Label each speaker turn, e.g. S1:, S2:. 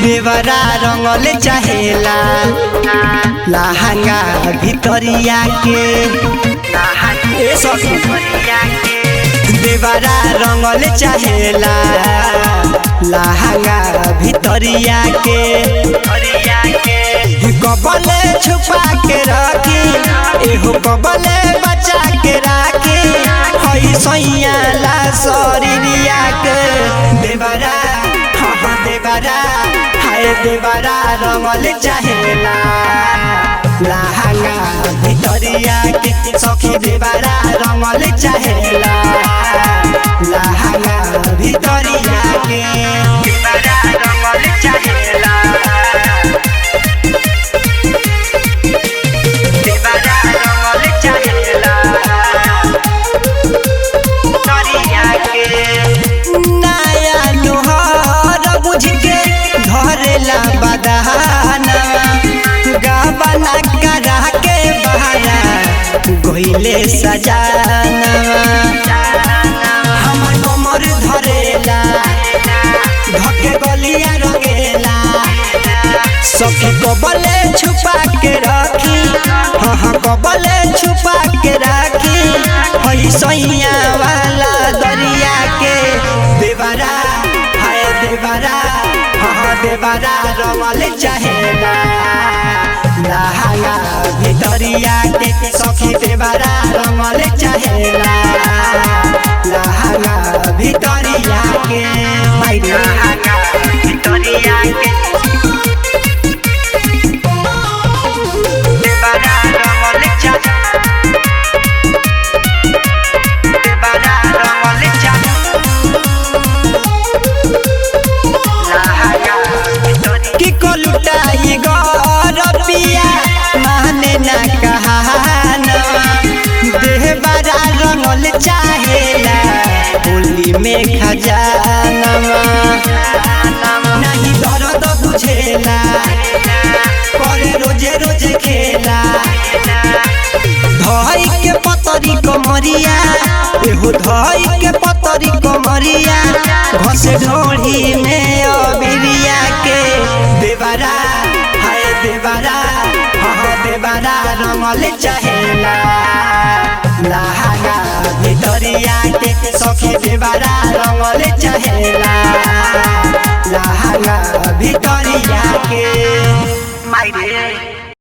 S1: देवरा रंगल चाहेला लहंगा भितरिया के ए सखी देवरा रंगल चाहेला लहंगा भितरिया के कबले छुपा के रखी एहो कबले बचा के राखी हई सैया ला शरीरिया के देवरा हाँ देवरा हाय देवरा रंगल चाहेला लहंगा भितरिया के सखी देवरा रंगल चाहेला लहंगा भितरिया के देवरा रंगल चाहेला देवरा रंगल चाहेला भितरिया के नया लोहार बुझ के धरेला बदहाना गाबना करा के बहारा गोइले सजाना हमर कमर धरेला धके गलिया रंगेला सखी कबले छुपा के रखी हाँ कबले छुपा के राखी हई सैया वाला दरिया के देवरा हाय देवरा हाँ देवरा रंगल चाहेला लहंगा भितरिया के सखी देवरा रंगल चाहेला लहंगा भितरिया के लहंगा भितरिया के देवरा रंगल चाहेला देवरा रंगल चाहेला की को लुटाई गरपिया माने ना कहाना देवरा रंगल चाहेला होली में खजाना नहीं दर्द बुझेला करे रोजे रोजे खेला धई के पतरी कमरिया एहो धई के पतरी कमरिया घस ढोढ़ी में अबिरिया के देवरा हाय देवरा हाँ देवरा रंगल चाहेला लहंगा भितरिया के सखी देवरा रंगल चाहेला लहंगा भितरिया के